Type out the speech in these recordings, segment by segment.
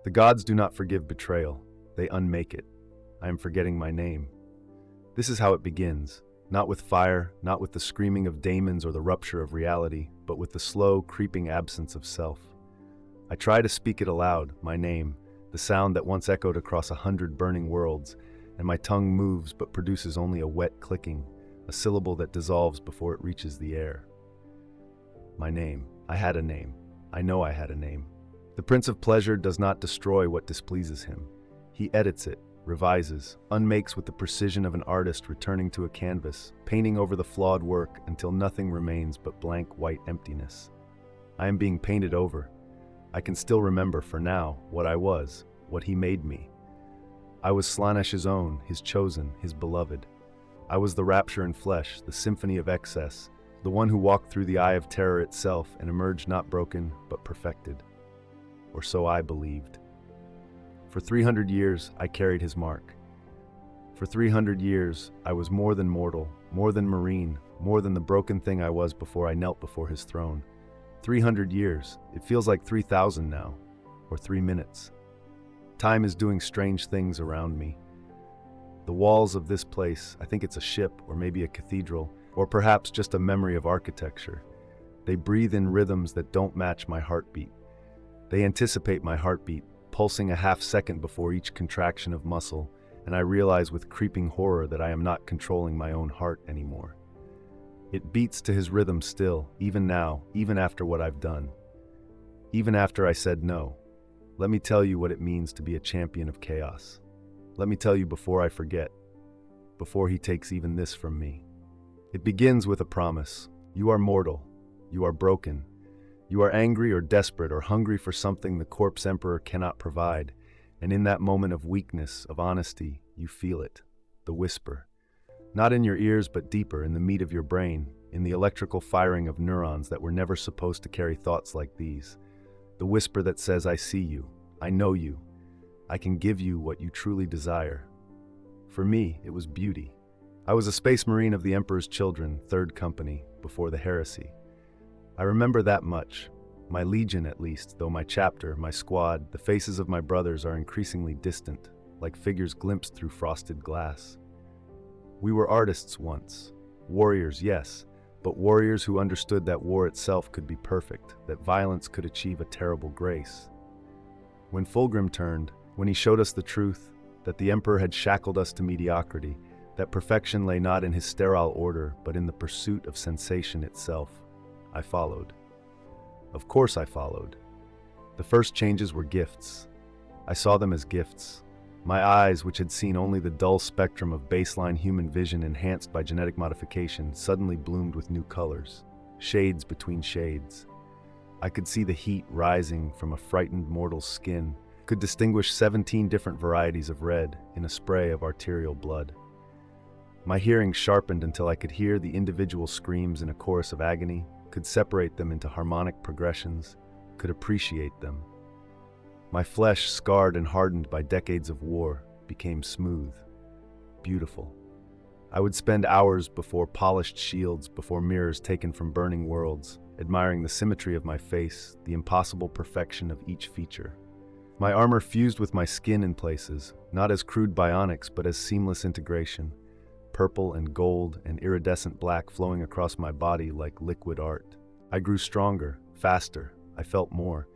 The gods do not forgive betrayal. They unmake it. I am forgetting my name. This is how it begins. Not with fire, not with the screaming of daemons or the rupture of reality, but with the slow, creeping absence of self. I try to speak it aloud, my name, the sound that once echoed across 100 burning worlds, and my tongue moves but produces only a wet clicking, a syllable that dissolves before it reaches the air. My name. I had a name. I know I had a name. The Prince of Pleasure does not destroy what displeases him. He edits it, revises, unmakes with the precision of an artist returning to a canvas, painting over the flawed work until nothing remains but blank white emptiness. I am being painted over. I can still remember, for now, what I was, what he made me. I was Slanesh's own, his chosen, his beloved. I was the rapture in flesh, the symphony of excess, the one who walked through the eye of terror itself and emerged not broken, but perfected. Or so I believed. For 300 years, I carried his mark. For 300 years, I was more than mortal, more than marine, more than the broken thing I was before I knelt before his throne. 300 years, it feels like 3,000 now, or 3 minutes. Time is doing strange things around me. The walls of this place, I think it's a ship or maybe a cathedral, or perhaps just a memory of architecture. They breathe in rhythms that don't match my heartbeat. They anticipate my heartbeat, pulsing a half second before each contraction of muscle, and I realize with creeping horror that I am not controlling my own heart anymore. It beats to his rhythm still, even now, even after what I've done. Even after I said no. Let me tell you what it means to be a champion of chaos. Let me tell you before I forget, before he takes even this from me. It begins with a promise. You are mortal. You are broken. You are angry or desperate or hungry for something the corpse emperor cannot provide, and in that moment of weakness, of honesty, you feel it, the whisper. Not in your ears but deeper, in the meat of your brain, in the electrical firing of neurons that were never supposed to carry thoughts like these. The whisper that says, I see you, I know you, I can give you what you truly desire. For me, it was beauty. I was a space marine of the Emperor's Children, 3rd Company, before the heresy. I remember that much, my legion at least, though my chapter, my squad, the faces of my brothers are increasingly distant, like figures glimpsed through frosted glass. We were artists once, warriors, yes, but warriors who understood that war itself could be perfect, that violence could achieve a terrible grace. When Fulgrim turned, when he showed us the truth, that the Emperor had shackled us to mediocrity, that perfection lay not in his sterile order, but in the pursuit of sensation itself, I followed. Of course I followed. The first changes were gifts. I saw them as gifts. My eyes, which had seen only the dull spectrum of baseline human vision enhanced by genetic modification, suddenly bloomed with new colors, shades between shades. I could see the heat rising from a frightened mortal's skin, could distinguish 17 different varieties of red in a spray of arterial blood. My hearing sharpened until I could hear the individual screams in a chorus of agony, could separate them into harmonic progressions, could appreciate them. My flesh, scarred and hardened by decades of war, became smooth, beautiful. I would spend hours before polished shields, before mirrors taken from burning worlds, admiring the symmetry of my face, the impossible perfection of each feature. My armor fused with my skin in places, not as crude bionics, but as seamless integration, purple and gold and iridescent black flowing across my body like liquid art. I grew stronger, faster, I felt more.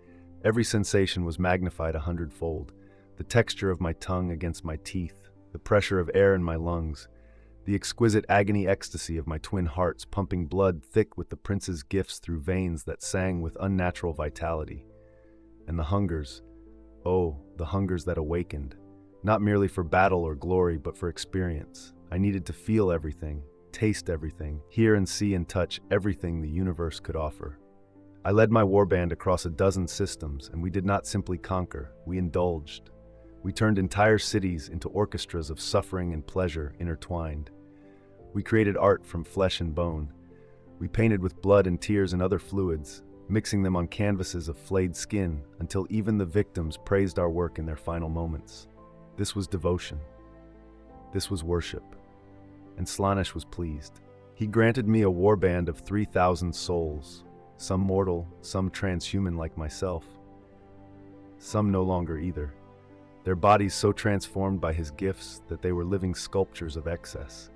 Every sensation was magnified 100-fold. The texture of my tongue against my teeth, the pressure of air in my lungs, the exquisite agony ecstasy of my twin hearts pumping blood thick with the prince's gifts through veins that sang with unnatural vitality. And the hungers, oh, the hungers that awakened, not merely for battle or glory, but for experience. I needed to feel everything, taste everything, hear and see and touch everything the universe could offer. I led my warband across a dozen systems, and we did not simply conquer, we indulged. We turned entire cities into orchestras of suffering and pleasure intertwined. We created art from flesh and bone. We painted with blood and tears and other fluids, mixing them on canvases of flayed skin until even the victims praised our work in their final moments. This was devotion. This was worship. And Slanesh was pleased. He granted me a warband of 3,000 souls, some mortal, some transhuman like myself. some no longer either. Their bodies so transformed by his gifts that they were living sculptures of excess.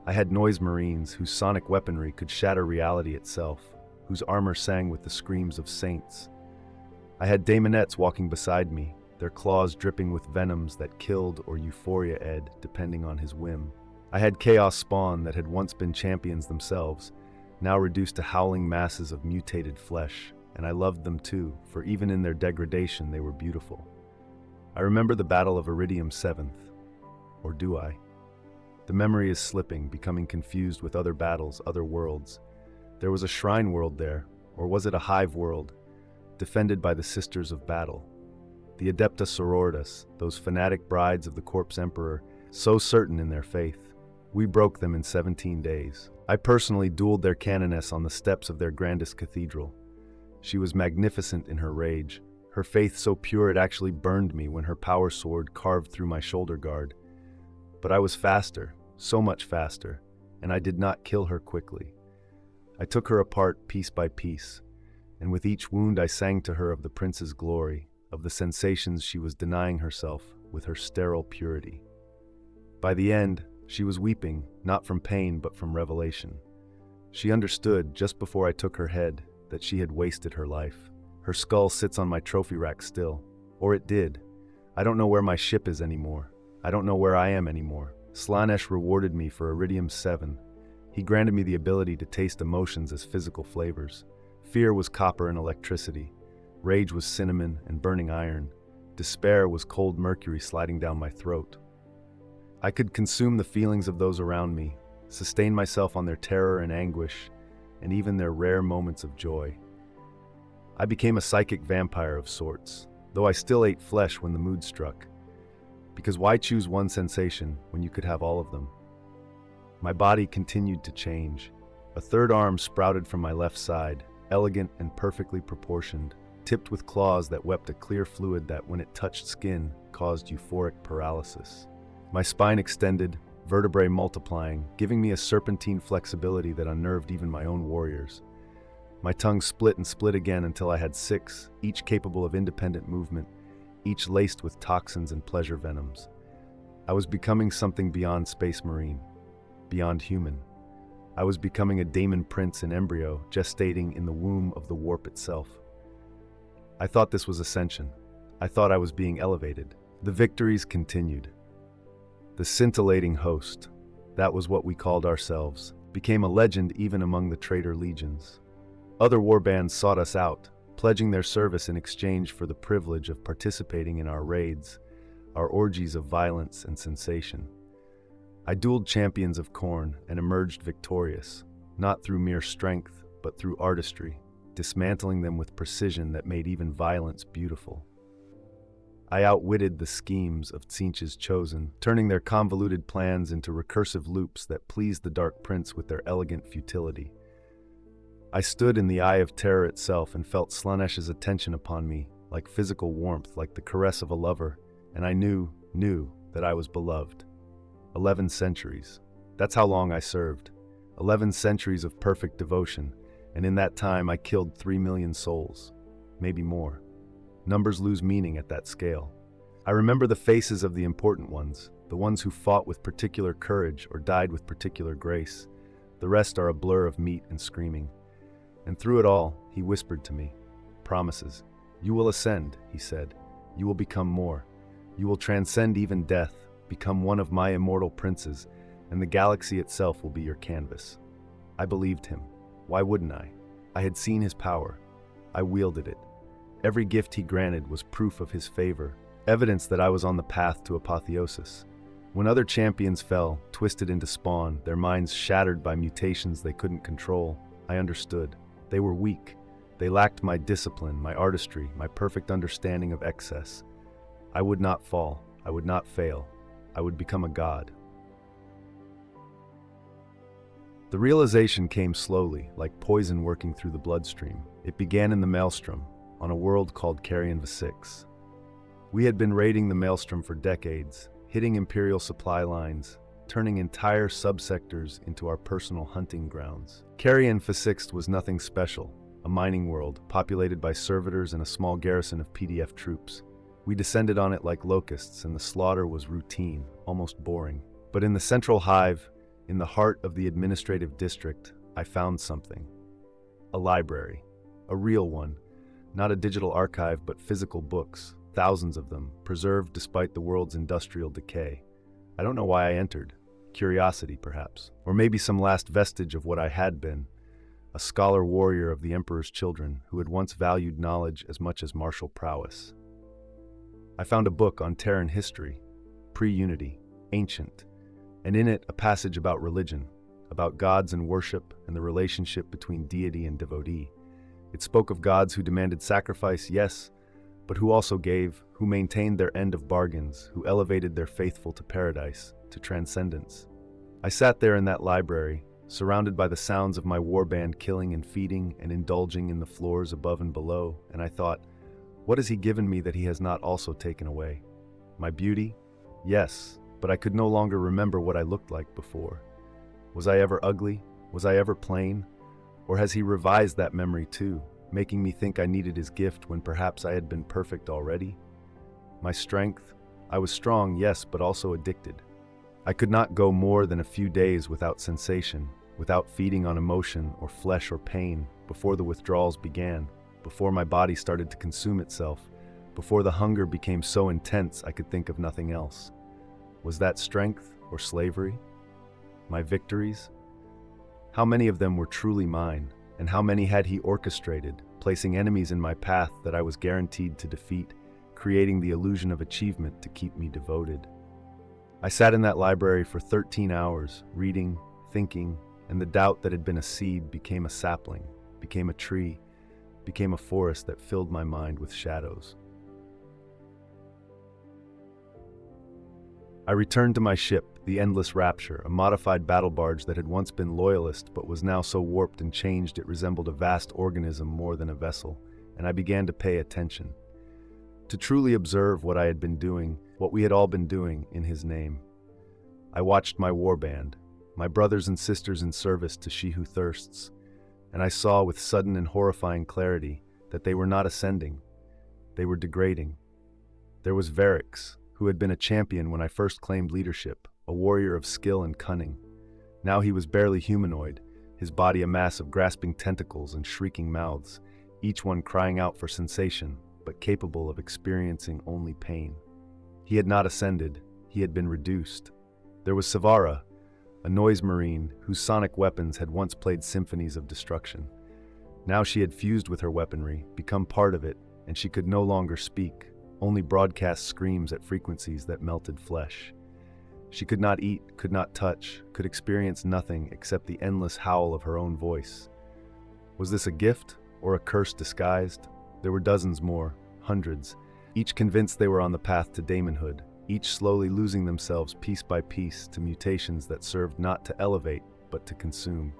I had noise marines whose sonic weaponry could shatter reality itself, whose armor sang with the screams of saints. I had daemonettes walking beside me, their claws dripping with venoms that killed or euphoria-ed, depending on his whim. I had chaos spawn that had once been champions themselves, now reduced to howling masses of mutated flesh, and I loved them too, for even in their degradation they were beautiful. I remember the Battle of Iridium 7th. Or do I? The memory is slipping, becoming confused with other battles, other worlds. There was a shrine world there, or was it a hive world, defended by the Sisters of Battle. The Adeptus Sororitas, those fanatic brides of the Corpse Emperor, so certain in their faith. We broke them in 17 days. I personally dueled their canoness on the steps of their grandest cathedral. She was magnificent in her rage, her faith so pure it actually burned me when her power sword carved through my shoulder guard. But I was faster, so much faster, and I did not kill her quickly. I took her apart piece by piece, and with each wound I sang to her of the prince's glory, of the sensations she was denying herself with her sterile purity. By the end, she was weeping, not from pain but from revelation. She understood, just before I took her head, that she had wasted her life. Her skull sits on my trophy rack still. Or it did. I don't know where my ship is anymore. I don't know where I am anymore. Slaanesh rewarded me for Iridium 7. He granted me the ability to taste emotions as physical flavors. Fear was copper and electricity. Rage was cinnamon and burning iron. Despair was cold mercury sliding down my throat. I could consume the feelings of those around me, sustain myself on their terror and anguish, and even their rare moments of joy. I became a psychic vampire of sorts, though I still ate flesh when the mood struck. Because why choose one sensation when you could have all of them? My body continued to change. A third arm sprouted from my left side, elegant and perfectly proportioned, tipped with claws that wept a clear fluid that, when it touched skin, caused euphoric paralysis. My spine extended, vertebrae multiplying, giving me a serpentine flexibility that unnerved even my own warriors. My tongue split and split again until I had 6, each capable of independent movement, each laced with toxins and pleasure venoms. I was becoming something beyond Space Marine, beyond human. I was becoming a daemon prince in embryo, gestating in the womb of the warp itself. I thought this was ascension. I thought I was being elevated. The victories continued. The scintillating host, that was what we called ourselves, became a legend even among the traitor legions. Other warbands sought us out, pledging their service in exchange for the privilege of participating in our raids, our orgies of violence and sensation. I dueled champions of Khorne and emerged victorious, not through mere strength, but through artistry, dismantling them with precision that made even violence beautiful. I outwitted the schemes of Tzeentch's Chosen, turning their convoluted plans into recursive loops that pleased the Dark Prince with their elegant futility. I stood in the eye of terror itself and felt Slaanesh's attention upon me, like physical warmth, like the caress of a lover, and I knew that I was beloved. 11 centuries. That's how long I served. 11 centuries of perfect devotion, and in that time I killed 3 million souls. Maybe more. Numbers lose meaning at that scale. I remember the faces of the important ones, the ones who fought with particular courage or died with particular grace. The rest are a blur of meat and screaming. And through it all, he whispered to me, "Promises. You will ascend," he said. "You will become more. You will transcend even death, become one of my immortal princes, and the galaxy itself will be your canvas." I believed him. Why wouldn't I? I had seen his power. I wielded it. Every gift he granted was proof of his favor, evidence that I was on the path to apotheosis. When other champions fell, twisted into spawn, their minds shattered by mutations they couldn't control, I understood. They were weak. They lacked my discipline, my artistry, my perfect understanding of excess. I would not fall. I would not fail. I would become a god. The realization came slowly, like poison working through the bloodstream. It began in the Maelstrom, on a world called Carrion V6. We had been raiding the Maelstrom for decades, hitting Imperial supply lines, turning entire subsectors into our personal hunting grounds. Carrion V6 was nothing special. a mining world populated by servitors and a small garrison of PDF troops. We descended on it like locusts, and the slaughter was routine, almost boring. But in the central hive, in the heart of the administrative district, I found something. A library. A real one. Not a digital archive, but physical books, thousands of them, preserved despite the world's industrial decay. I don't know why I entered. Curiosity, perhaps. Or maybe some last vestige of what I had been. A scholar warrior of the Emperor's children who had once valued knowledge as much as martial prowess. I found a book on Terran history, pre-Unity, ancient, and in it a passage about religion, about gods and worship and the relationship between deity and devotee. It spoke of gods who demanded sacrifice, yes, but who also gave, who maintained their end of bargains, who elevated their faithful to paradise, to transcendence. I sat there in that library, surrounded by the sounds of my warband killing and feeding and indulging in the floors above and below, and I thought, what has he given me that he has not also taken away? My beauty? Yes, but I could no longer remember what I looked like before. Was I ever ugly? Was I ever plain? Or has he revised that memory too, making me think I needed his gift when perhaps I had been perfect already? My strength? I was strong, yes, but also addicted. I could not go more than a few days without sensation, without feeding on emotion or flesh or pain, before the withdrawals began, before my body started to consume itself, before the hunger became so intense I could think of nothing else. Was that strength or slavery? My victories? How many of them were truly mine, and how many had he orchestrated, placing enemies in my path that I was guaranteed to defeat, creating the illusion of achievement to keep me devoted? I sat in that library for 13 hours, reading, thinking, and the doubt that had been a seed became a sapling, became a tree, became a forest that filled my mind with shadows. I returned to my ship, the Endless Rapture, a modified battle barge that had once been loyalist but was now so warped and changed it resembled a vast organism more than a vessel, and I began to pay attention. To truly observe what I had been doing, what we had all been doing, in his name. I watched my warband, my brothers and sisters in service to She Who Thirsts, and I saw with sudden and horrifying clarity that they were not ascending, they were degrading. There was Varix, who had been a champion when I first claimed leadership, a warrior of skill and cunning. Now he was barely humanoid, his body a mass of grasping tentacles and shrieking mouths, each one crying out for sensation, but capable of experiencing only pain. He had not ascended, he had been reduced. There was Savara, a noise marine whose sonic weapons had once played symphonies of destruction. Now she had fused with her weaponry, become part of it, and she could no longer speak, only broadcast screams at frequencies that melted flesh. She could not eat, could not touch, could experience nothing except the endless howl of her own voice. Was this a gift or a curse disguised? There were dozens more, hundreds, each convinced they were on the path to daemonhood, each slowly losing themselves piece by piece to mutations that served not to elevate, but to consume.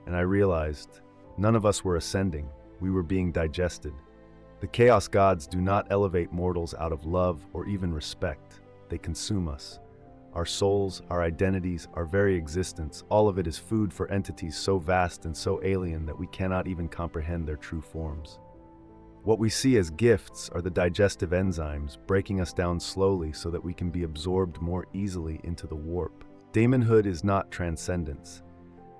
And I realized, none of us were ascending, we were being digested. The Chaos Gods do not elevate mortals out of love or even respect, they consume us. Our souls, our identities, our very existence, all of it is food for entities so vast and so alien that we cannot even comprehend their true forms. What we see as gifts are the digestive enzymes, breaking us down slowly so that we can be absorbed more easily into the warp. Daemonhood is not transcendence.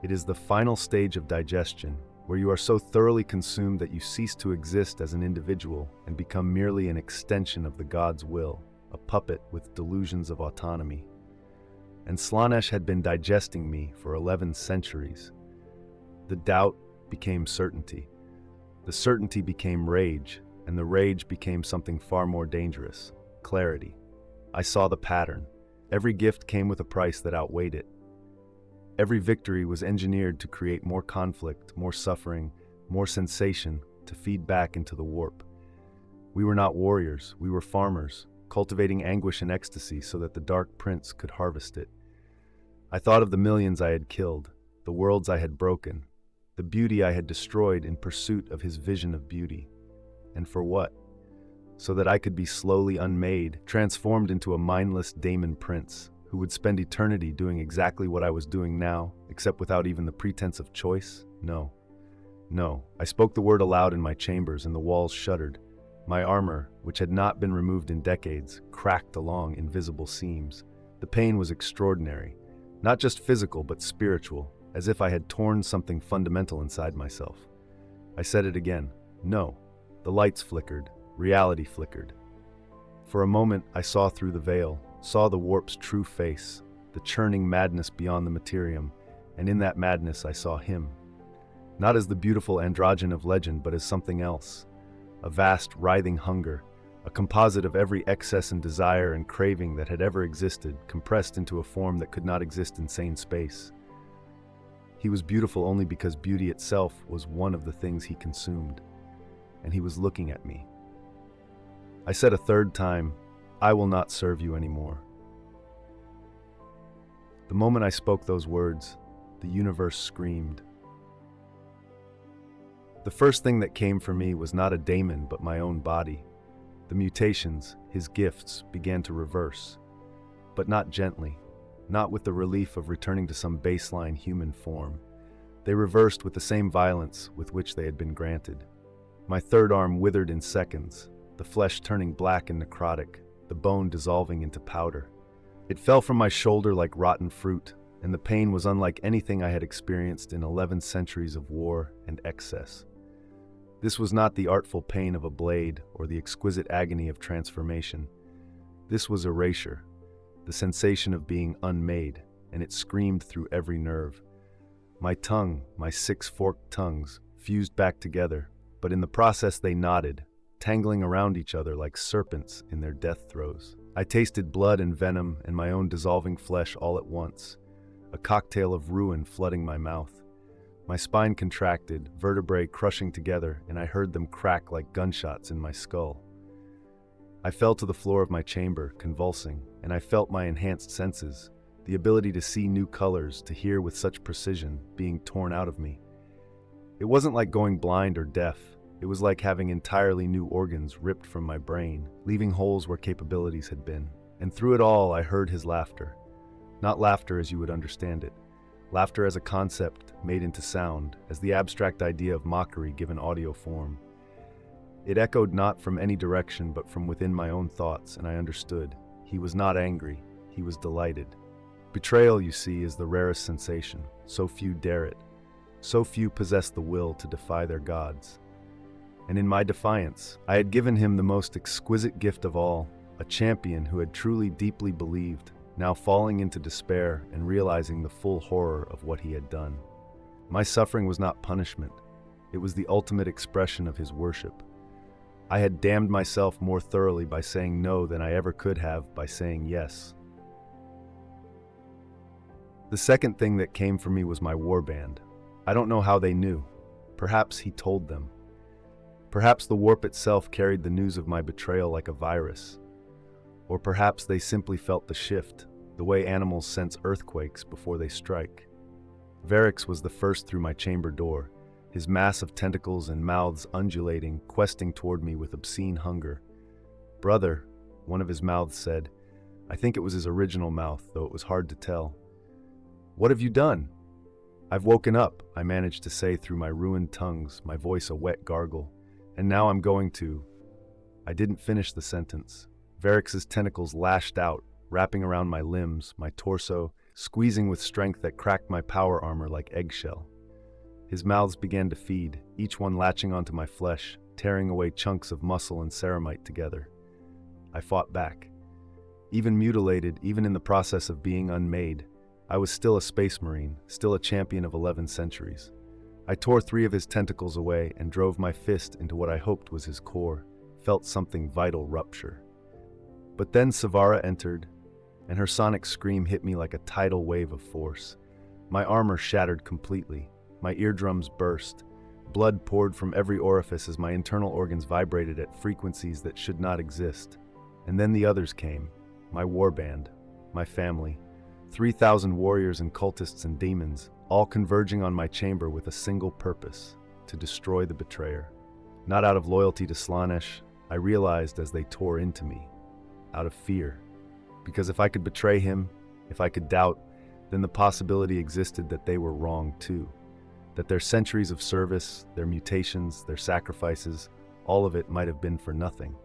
It is the final stage of digestion, where you are so thoroughly consumed that you cease to exist as an individual and become merely an extension of the god's will, a puppet with delusions of autonomy. And Slaanesh had been digesting me for 11 centuries. The doubt became certainty. The certainty became rage, and the rage became something far more dangerous, clarity. I saw the pattern. Every gift came with a price that outweighed it. Every victory was engineered to create more conflict, more suffering, more sensation to feed back into the warp. We were not warriors, we were farmers, cultivating anguish and ecstasy so that the Dark Prince could harvest it. I thought of the millions I had killed, the worlds I had broken, the beauty I had destroyed in pursuit of his vision of beauty. And for what? So that I could be slowly unmade, transformed into a mindless daemon prince, who would spend eternity doing exactly what I was doing now, except without even the pretense of choice? No. No, I spoke the word aloud in my chambers and the walls shuddered. My armor, which had not been removed in decades, cracked along invisible seams. The pain was extraordinary, not just physical but spiritual, as if I had torn something fundamental inside myself. I said it again. No. The lights flickered. Reality flickered. For a moment, I saw through the veil, saw the warp's true face, the churning madness beyond the materium, and in that madness I saw him. Not as the beautiful androgyne of legend, but as something else. A vast, writhing hunger, a composite of every excess and desire and craving that had ever existed, compressed into a form that could not exist in sane space. He was beautiful only because beauty itself was one of the things he consumed, and he was looking at me. I said a third time, "I will not serve you anymore." The moment I spoke those words, the universe screamed. The first thing that came for me was not a daemon, but my own body. The mutations, his gifts, began to reverse, but not gently, not with the relief of returning to some baseline human form. They reversed with the same violence with which they had been granted. My third arm withered in seconds, the flesh turning black and necrotic, the bone dissolving into powder. It fell from my shoulder like rotten fruit, and the pain was unlike anything I had experienced in 11 centuries of war and excess. This was not the artful pain of a blade or the exquisite agony of transformation. This was erasure, the sensation of being unmade, and it screamed through every nerve. My tongue, my 6 forked tongues, fused back together, but in the process they knotted, tangling around each other like serpents in their death throes. I tasted blood and venom and my own dissolving flesh all at once, a cocktail of ruin flooding my mouth. My spine contracted, vertebrae crushing together, and I heard them crack like gunshots in my skull. I fell to the floor of my chamber, convulsing, and I felt my enhanced senses, the ability to see new colors, to hear with such precision, being torn out of me. It wasn't like going blind or deaf. It was like having entirely new organs ripped from my brain, leaving holes where capabilities had been. And through it all, I heard his laughter. Not laughter as you would understand it. Laughter as a concept made into sound, as the abstract idea of mockery given audio form. It echoed not from any direction but from within my own thoughts, and I understood. He was not angry, he was delighted. Betrayal, you see, is the rarest sensation. So few dare it. So few possess the will to defy their gods. And in my defiance, I had given him the most exquisite gift of all, a champion who had truly deeply believed, now falling into despair and realizing the full horror of what he had done. My suffering was not punishment. It was the ultimate expression of his worship. I had damned myself more thoroughly by saying no than I ever could have by saying yes. The second thing that came for me was my warband. I don't know how they knew. Perhaps he told them. Perhaps the warp itself carried the news of my betrayal like a virus. Or perhaps they simply felt the shift, the way animals sense earthquakes before they strike. Varix was the first through my chamber door, his mass of tentacles and mouths undulating, questing toward me with obscene hunger. "Brother," one of his mouths said. I think it was his original mouth, though it was hard to tell. "What have you done?" "I've woken up," I managed to say through my ruined tongues, my voice a wet gargle. "And now I'm going to—" I didn't finish the sentence. Varix's tentacles lashed out, wrapping around my limbs, my torso, squeezing with strength that cracked my power armor like eggshell. His mouths began to feed, each one latching onto my flesh, tearing away chunks of muscle and ceramite together. I fought back. Even mutilated, even in the process of being unmade, I was still a space marine, still a champion of 11 centuries. I tore 3 of his tentacles away and drove my fist into what I hoped was his core, felt something vital rupture. But then Savara entered, and her sonic scream hit me like a tidal wave of force. My armor shattered completely. My eardrums burst. Blood poured from every orifice as my internal organs vibrated at frequencies that should not exist. And then the others came. My warband, my family, 3,000 warriors and cultists and demons, all converging on my chamber with a single purpose: to destroy the betrayer. Not out of loyalty to Slaanesh, I realized as they tore into me. Out of fear. Because if I could betray him, if I could doubt, then the possibility existed that they were wrong too. that their centuries of service, their mutations, their sacrifices, all of it might have been for nothing.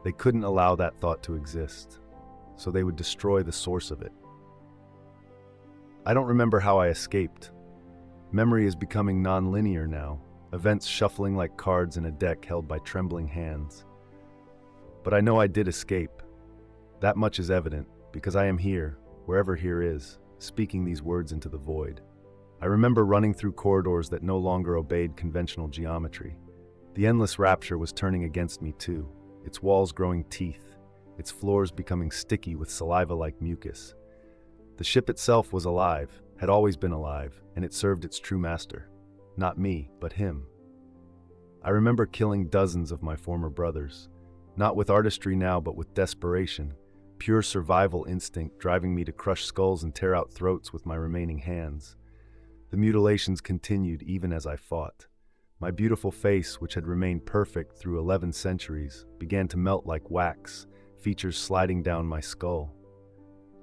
They couldn't allow that thought to exist, so they would destroy the source of it. I don't remember how I escaped. Memory is becoming non-linear now, events shuffling like cards in a deck held by trembling hands. But I know I did escape. That much is evident, because I am here, wherever here is, speaking these words into the void. I remember running through corridors that no longer obeyed conventional geometry. The endless rapture was turning against me too, its walls growing teeth, its floors becoming sticky with saliva-like mucus. The ship itself was alive, had always been alive, and it served its true master. Not me, but him. I remember killing dozens of my former brothers, not with artistry now, but with desperation, pure survival instinct driving me to crush skulls and tear out throats with my remaining hands. The mutilations continued even as I fought. My beautiful face, which had remained perfect through 11 centuries, began to melt like wax, features sliding down my skull.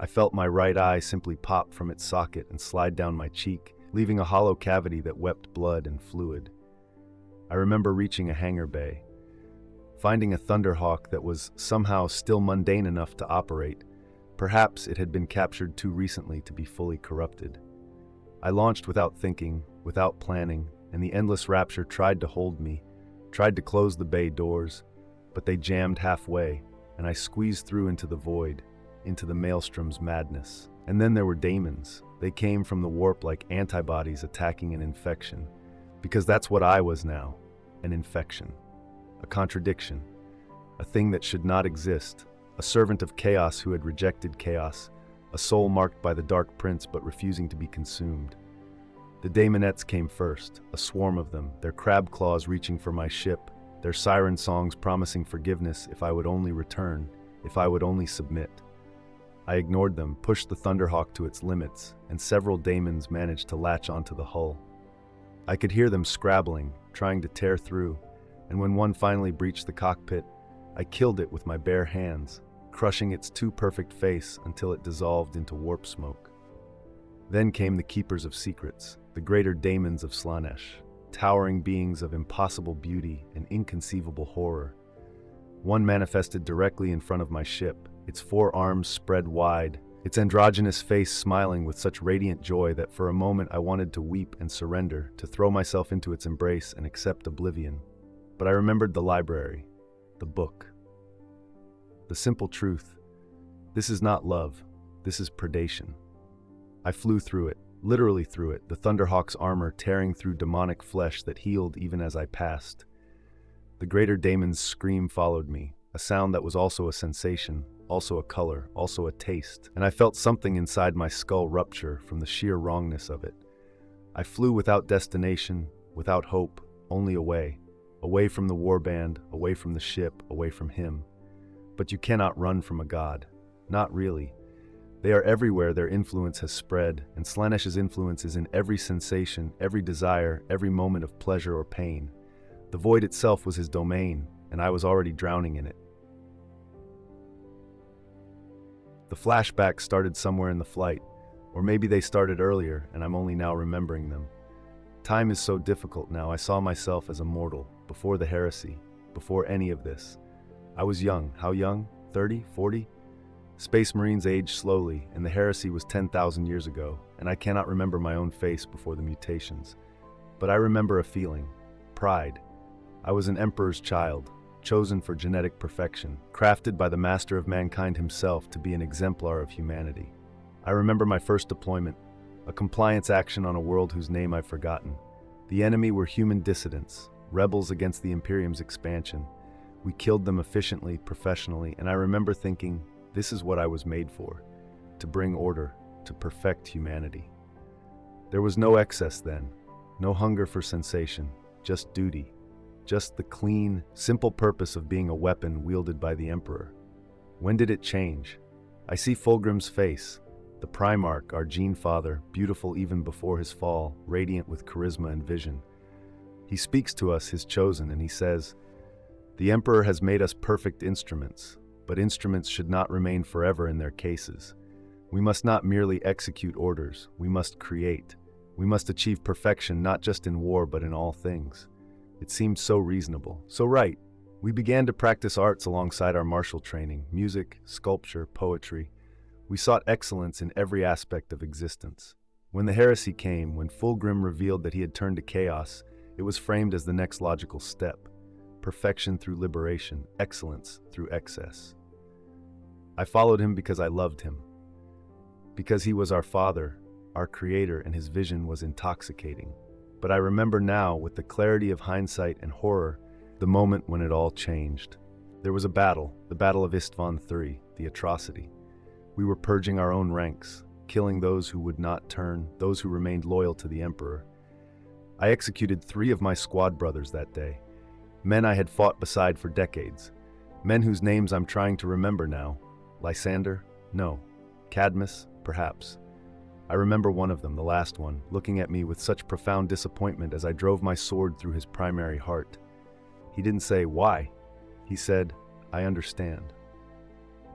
I felt my right eye simply pop from its socket and slide down my cheek, leaving a hollow cavity that wept blood and fluid. I remember reaching a hangar bay, finding a Thunderhawk that was somehow still mundane enough to operate. Perhaps it had been captured too recently to be fully corrupted. I launched without thinking, without planning, and the endless rapture tried to hold me, tried to close the bay doors, but they jammed halfway, and I squeezed through into the void, into the maelstrom's madness. And then there were daemons. They came from the warp like antibodies attacking an infection, because that's what I was now, an infection. A contradiction, a thing that should not exist, a servant of chaos who had rejected chaos, a soul marked by the Dark Prince but refusing to be consumed. The daemonettes came first, a swarm of them, their crab claws reaching for my ship, their siren songs promising forgiveness if I would only return, if I would only submit. I ignored them, pushed the Thunderhawk to its limits, and several daemons managed to latch onto the hull. I could hear them scrabbling, trying to tear through, and when one finally breached the cockpit, I killed it with my bare hands, crushing its too perfect face until it dissolved into warp smoke. Then came the Keepers of Secrets, the greater daemons of Slaanesh, towering beings of impossible beauty and inconceivable horror. One manifested directly in front of my ship, its 4 arms spread wide, its androgynous face smiling with such radiant joy that for a moment I wanted to weep and surrender, to throw myself into its embrace and accept oblivion. But I remembered the library, the book. The simple truth: this is not love, this is predation. I flew through it, literally through it, the Thunderhawk's armor tearing through demonic flesh that healed even as I passed. The greater daemon's scream followed me, a sound that was also a sensation, also a color, also a taste, and I felt something inside my skull rupture from the sheer wrongness of it. I flew without destination, without hope, only away. Away from the warband, away from the ship, away from him. But you cannot run from a god. Not really. They are everywhere their influence has spread, and Slaanesh's influence is in every sensation, every desire, every moment of pleasure or pain. The void itself was his domain, and I was already drowning in it. The flashbacks started somewhere in the flight, or maybe they started earlier, and I'm only now remembering them. Time is so difficult now. I saw myself as a mortal, before the heresy, before any of this. I was young. How young? 30? 40? Space Marines age slowly, and the heresy was 10,000 years ago, and I cannot remember my own face before the mutations. But I remember a feeling: pride. I was an emperor's child, chosen for genetic perfection, crafted by the master of mankind himself to be an exemplar of humanity. I remember my first deployment, a compliance action on a world whose name I've forgotten. The enemy were human dissidents, rebels against the Imperium's expansion. We killed them efficiently, professionally, and I remember thinking, this is what I was made for: to bring order, to perfect humanity. There was no excess then, no hunger for sensation, just duty, just the clean, simple purpose of being a weapon wielded by the Emperor. When did it change? I see Fulgrim's face, the Primarch, our Gene Father, beautiful even before his fall, radiant with charisma and vision. He speaks to us, his chosen, and he says, "The Emperor has made us perfect instruments, but instruments should not remain forever in their cases. We must not merely execute orders, we must create. We must achieve perfection not just in war but in all things. It seemed so reasonable, so right. We began to practice arts alongside our martial training, music, sculpture, poetry. We sought excellence in every aspect of existence. When the heresy came, when Fulgrim revealed that he had turned to chaos, it was framed as the next logical step. Perfection through liberation, excellence through excess. I followed him because I loved him. Because he was our father, our creator, and his vision was intoxicating. But I remember now, with the clarity of hindsight and horror, the moment when it all changed. There was a battle, the Battle of Isstvan III, the atrocity. We were purging our own ranks, killing those who would not turn, those who remained loyal to the Emperor. I executed 3 of my squad brothers that day, men I had fought beside for decades, men whose names I'm trying to remember now. Lysander? No. Cadmus? Perhaps. I remember one of them, the last one, looking at me with such profound disappointment as I drove my sword through his primary heart. He didn't say, "Why?" He said, "I understand."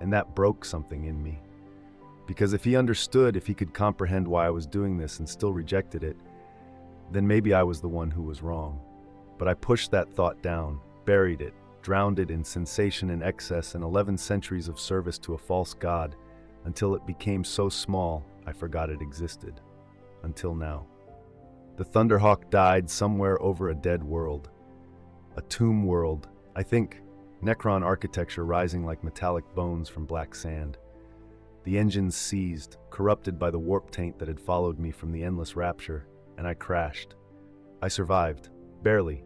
And that broke something in me. Because if he understood, if he could comprehend why I was doing this and still rejected it, then maybe I was the one who was wrong. But I pushed that thought down, buried it, drowned it in sensation and excess and 11 centuries of service to a false god, until it became so small I forgot it existed. Until now. The Thunderhawk died somewhere over a dead world. A tomb world, I think. Necron architecture rising like metallic bones from black sand. The engines seized, corrupted by the warp taint that had followed me from the endless rapture, and I crashed. I survived. Barely.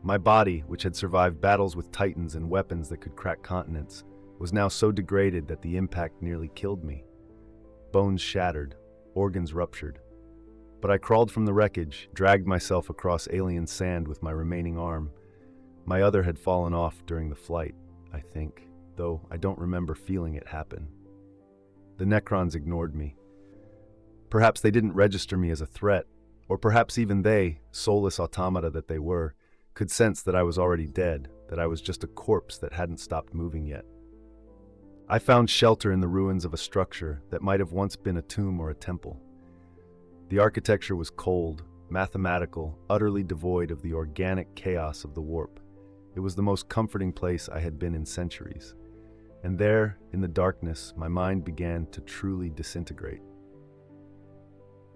My body, which had survived battles with titans and weapons that could crack continents, was now so degraded that the impact nearly killed me. Bones shattered, organs ruptured. But I crawled from the wreckage, dragged myself across alien sand with my remaining arm. My other had fallen off during the flight, I think, though I don't remember feeling it happen. The Necrons ignored me. Perhaps they didn't register me as a threat, or perhaps even they, soulless automata that they were, could sense that I was already dead, that I was just a corpse that hadn't stopped moving yet. I found shelter in the ruins of a structure that might have once been a tomb or a temple. The architecture was cold, mathematical, utterly devoid of the organic chaos of the warp. It was the most comforting place I had been in centuries. And there, in the darkness, my mind began to truly disintegrate.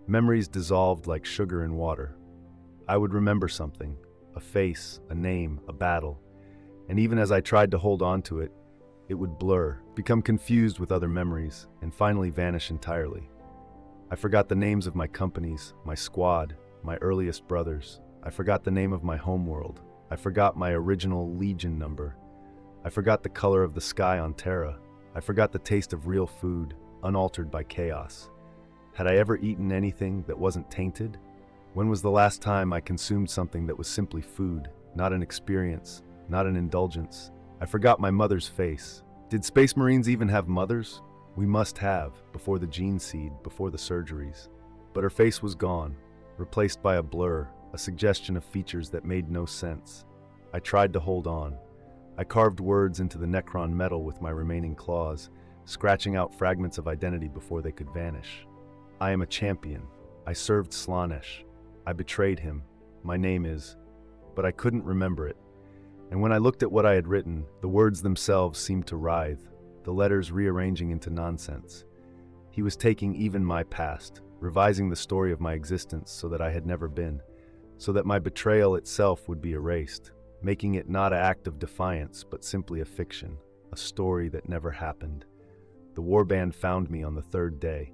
Memories dissolved like sugar in water. I would remember something, a face, a name, a battle, and even as I tried to hold on to it, it would blur, become confused with other memories, and finally vanish entirely. I forgot the names of my companies, my squad, my earliest brothers. I forgot the name of my homeworld. I forgot my original Legion number. I forgot the color of the sky on Terra. I forgot the taste of real food, unaltered by chaos. Had I ever eaten anything that wasn't tainted? When was the last time I consumed something that was simply food, not an experience, not an indulgence? I forgot my mother's face. Did Space Marines even have mothers? We must have, before the gene seed, before the surgeries. But her face was gone, replaced by a blur, a suggestion of features that made no sense. I tried to hold on. I carved words into the Necron metal with my remaining claws, scratching out fragments of identity before they could vanish. I am a champion. I served Slaanesh. I betrayed him. My name is... But I couldn't remember it. And when I looked at what I had written, the words themselves seemed to writhe, the letters rearranging into nonsense. He was taking even my past, revising the story of my existence so that I had never been, so that my betrayal itself would be erased, making it not an act of defiance, but simply a fiction, a story that never happened. The warband found me on the 3rd day,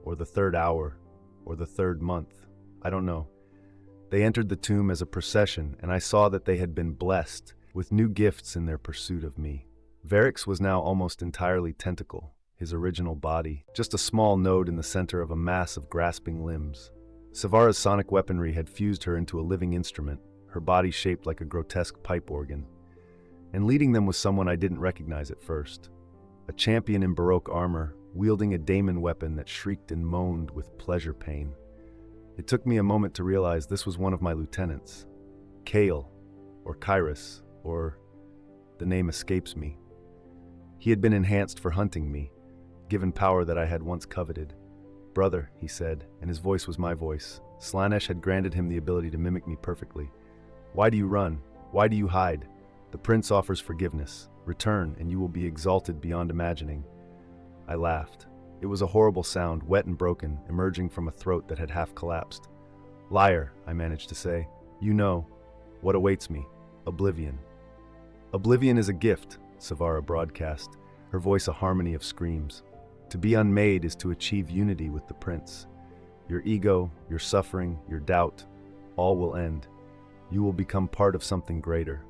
or the 3rd hour, or the 3rd month. I don't know. They entered the tomb as a procession, and I saw that they had been blessed with new gifts in their pursuit of me. Varix was now almost entirely tentacle, his original body, just a small node in the center of a mass of grasping limbs. Savara's sonic weaponry had fused her into a living instrument, her body shaped like a grotesque pipe organ. And leading them was someone I didn't recognize at first. A champion in Baroque armor, wielding a daemon weapon that shrieked and moaned with pleasure pain. It took me a moment to realize this was one of my lieutenants. Kale, or Kyrus, or... the name escapes me. He had been enhanced for hunting me, given power that I had once coveted. Brother, he said, and his voice was my voice. Slaanesh had granted him the ability to mimic me perfectly. Why do you run? Why do you hide? The prince offers forgiveness. Return, and you will be exalted beyond imagining. I laughed. It was a horrible sound, wet and broken, emerging from a throat that had half collapsed. Liar, I managed to say. You know what awaits me. Oblivion. Oblivion is a gift, Savara broadcast, her voice a harmony of screams. To be unmade is to achieve unity with the prince. Your ego, your suffering, your doubt, all will end. You will become part of something greater.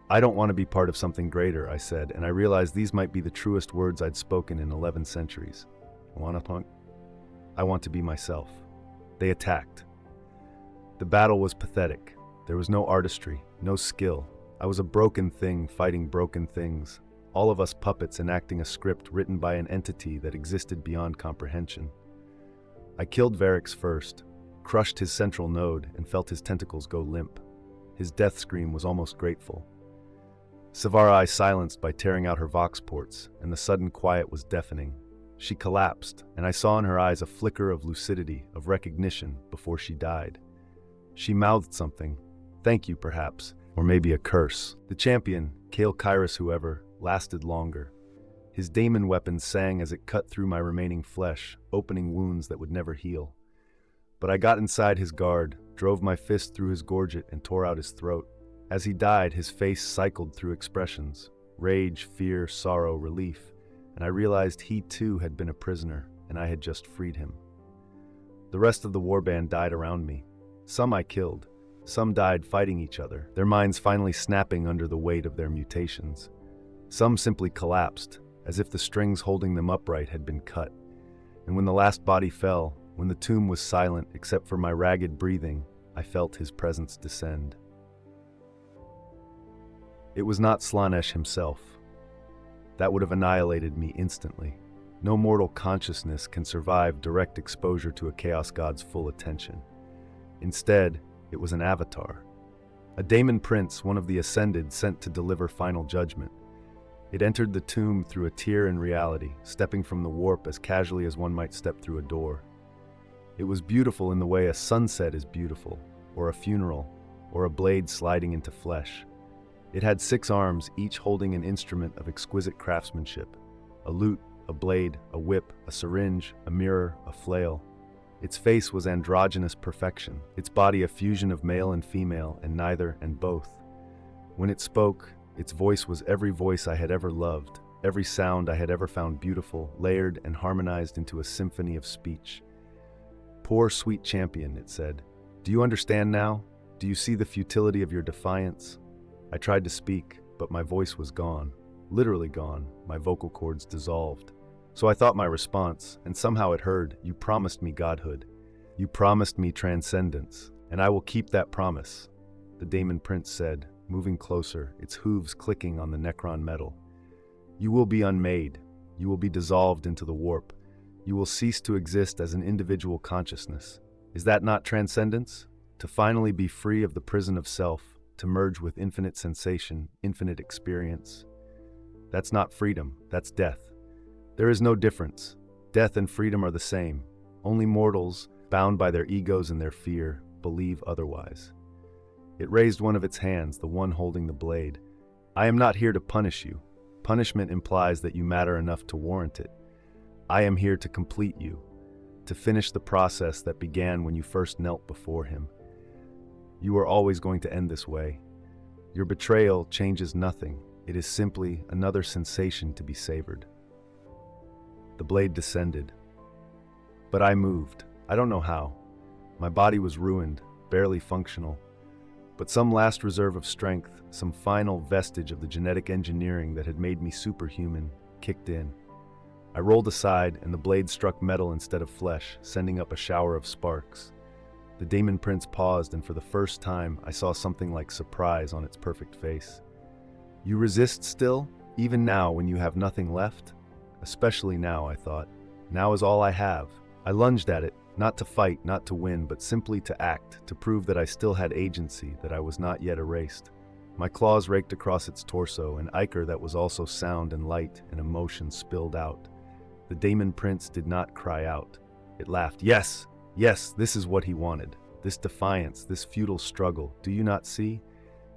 I don't want to be part of something greater, I said, and I realized these might be the truest words I'd spoken in 11 centuries. Wanapunk? I want to be myself. They attacked. The battle was pathetic. There was no artistry, no skill. I was a broken thing fighting broken things. All of us puppets enacting a script written by an entity that existed beyond comprehension. I killed Varix first, crushed his central node, and felt his tentacles go limp. His death scream was almost grateful. Savara I silenced by tearing out her vox ports, and the sudden quiet was deafening. She collapsed, and I saw in her eyes a flicker of lucidity, of recognition, before she died. She mouthed something. Thank you, perhaps, or maybe a curse. The champion, Kale Kyrus whoever, lasted longer. His daemon weapon sang as it cut through my remaining flesh, opening wounds that would never heal. But I got inside his guard, drove my fist through his gorget, and tore out his throat. As he died, his face cycled through expressions: rage, fear, sorrow, relief, and I realized he too had been a prisoner, and I had just freed him. The rest of the warband died around me. Some I killed. Some died fighting each other, their minds finally snapping under the weight of their mutations. Some simply collapsed, as if the strings holding them upright had been cut. And when the last body fell, when the tomb was silent except for my ragged breathing, I felt his presence descend. It was not Slaanesh himself. That would have annihilated me instantly. No mortal consciousness can survive direct exposure to a Chaos God's full attention. Instead, it was an avatar. A daemon prince, one of the Ascended, sent to deliver final judgment. It entered the tomb through a tear in reality, stepping from the warp as casually as one might step through a door. It was beautiful in the way a sunset is beautiful, or a funeral, or a blade sliding into flesh. It had 6 arms, each holding an instrument of exquisite craftsmanship: a lute, a blade, a whip, a syringe, a mirror, a flail. Its face was androgynous perfection, its body a fusion of male and female, and neither and both. When it spoke, its voice was every voice I had ever loved, every sound I had ever found beautiful, layered and harmonized into a symphony of speech. Poor sweet champion, it said. Do you understand now? Do you see the futility of your defiance? I tried to speak, but my voice was gone. Literally gone, my vocal cords dissolved. So I thought my response, and somehow it heard, you promised me godhood. You promised me transcendence, and I will keep that promise, the daemon prince said, moving closer, its hooves clicking on the Necron metal. You will be unmade. You will be dissolved into the warp. You will cease to exist as an individual consciousness. Is that not transcendence? To finally be free of the prison of self, to merge with infinite sensation, infinite experience. That's not freedom, that's death. There is no difference. Death and freedom are the same. Only mortals, bound by their egos and their fear, believe otherwise. It raised one of its hands, the one holding the blade. I am not here to punish you. Punishment implies that you matter enough to warrant it. I am here to complete you, to finish the process that began when you first knelt before him. You are always going to end this way. Your betrayal changes nothing. It is simply another sensation to be savored. The blade descended. But I moved. I don't know how. My body was ruined, barely functional. But some last reserve of strength, some final vestige of the genetic engineering that had made me superhuman, kicked in. I rolled aside, and the blade struck metal instead of flesh, sending up a shower of sparks. The daemon prince paused, and for the first time, I saw something like surprise on its perfect face. You resist still, even now when you have nothing left? Especially now, I thought. Now is all I have. I lunged at it, not to fight, not to win, but simply to act, to prove that I still had agency, that I was not yet erased. My claws raked across its torso, an ichor that was also sound and light and emotion spilled out. The Daemon Prince did not cry out. It laughed. Yes, yes, this is what he wanted. This defiance, this futile struggle. Do you not see?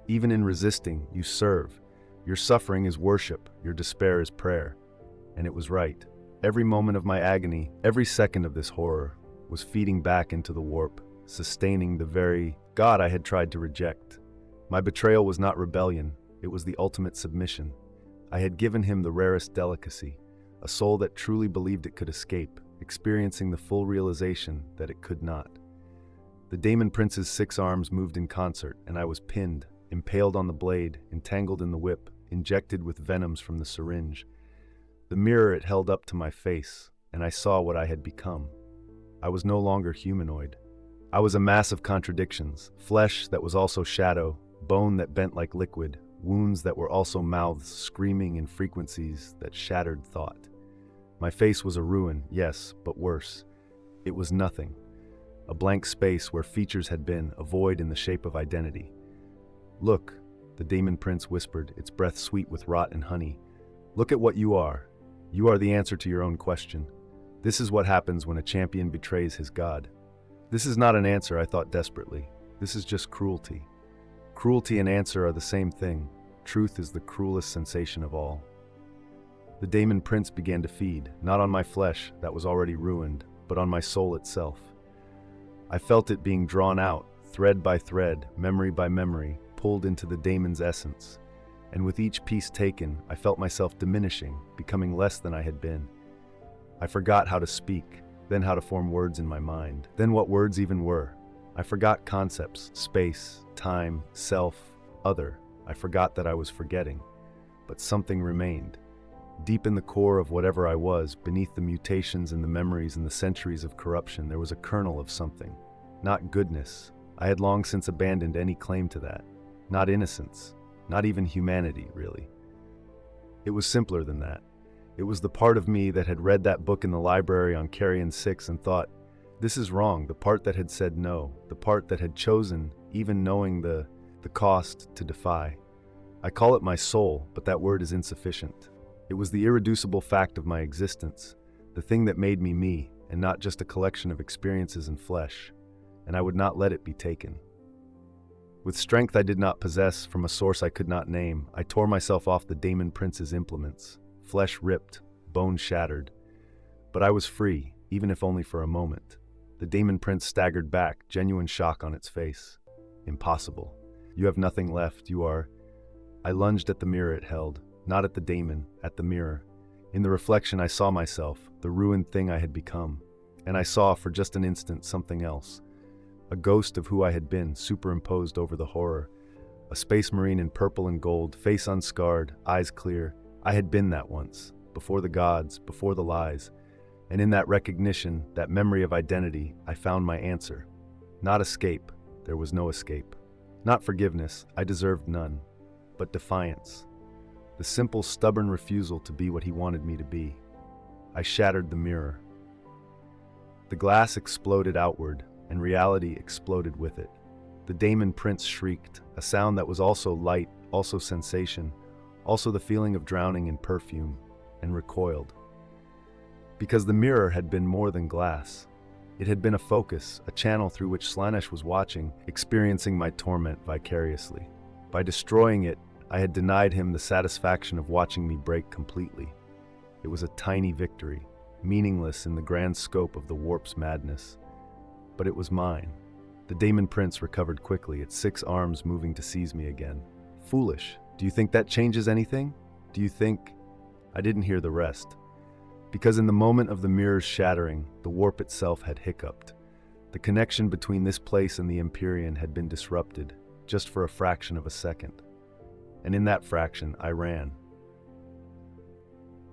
Even in resisting, you serve. Your suffering is worship, your despair is prayer. And it was right. Every moment of my agony, every second of this horror, was feeding back into the warp, sustaining the very God I had tried to reject. My betrayal was not rebellion, it was the ultimate submission. I had given him the rarest delicacy, a soul that truly believed it could escape, experiencing the full realization that it could not. The Daemon Prince's 6 arms moved in concert, and I was pinned, impaled on the blade, entangled in the whip, injected with venoms from the syringe. The mirror it held up to my face, and I saw what I had become. I was no longer humanoid. I was a mass of contradictions, flesh that was also shadow, bone that bent like liquid, wounds that were also mouths screaming in frequencies that shattered thought. My face was a ruin, yes, but worse. It was nothing. A blank space where features had been, a void in the shape of identity. Look, the Daemon Prince whispered, its breath sweet with rot and honey. Look at what you are. You are the answer to your own question. This is what happens when a champion betrays his god. This is not an answer, I thought desperately. This is just cruelty. Cruelty and answer are the same thing. Truth is the cruelest sensation of all. The Daemon Prince began to feed, not on my flesh, that was already ruined, but on my soul itself. I felt it being drawn out, thread by thread, memory by memory, pulled into the daemon's essence. And with each piece taken, I felt myself diminishing, becoming less than I had been. I forgot how to speak, then how to form words in my mind, then what words even were. I forgot concepts, space, time, self, other. I forgot that I was forgetting. But something remained. Deep in the core of whatever I was, beneath the mutations and the memories and the centuries of corruption, there was a kernel of something. Not goodness. I had long since abandoned any claim to that. Not innocence. Not even humanity, really. It was simpler than that. It was the part of me that had read that book in the library on Carrion 6 and thought, this is wrong, the part that had said no, the part that had chosen, even knowing the cost, to defy. I call it my soul, but that word is insufficient. It was the irreducible fact of my existence, the thing that made me me, and not just a collection of experiences and flesh, and I would not let it be taken. With strength I did not possess, from a source I could not name, I tore myself off the Daemon Prince's implements, flesh ripped, bone shattered. But I was free, even if only for a moment. The Daemon Prince staggered back, genuine shock on its face. Impossible. You have nothing left, you are... I lunged at the mirror it held, not at the daemon, at the mirror. In the reflection I saw myself, the ruined thing I had become. And I saw, for just an instant, something else. A ghost of who I had been, superimposed over the horror. A space marine in purple and gold, face unscarred, eyes clear. I had been that once, before the gods, before the lies. And in that recognition, that memory of identity, I found my answer. Not escape, there was no escape. Not forgiveness, I deserved none. But defiance. The simple, stubborn refusal to be what he wanted me to be. I shattered the mirror. The glass exploded outward, and reality exploded with it. The Daemon Prince shrieked, a sound that was also light, also sensation, also the feeling of drowning in perfume, and recoiled. Because the mirror had been more than glass. It had been a focus, a channel through which Slaanesh was watching, experiencing my torment vicariously. By destroying it, I had denied him the satisfaction of watching me break completely. It was a tiny victory, meaningless in the grand scope of the warp's madness. But it was mine. The Daemon Prince recovered quickly, its 6 arms moving to seize me again. Foolish. Do you think that changes anything? Do you think... I didn't hear the rest. Because in the moment of the mirror's shattering, the warp itself had hiccuped. The connection between this place and the Imperium had been disrupted, just for a fraction of a second. And in that fraction, I ran.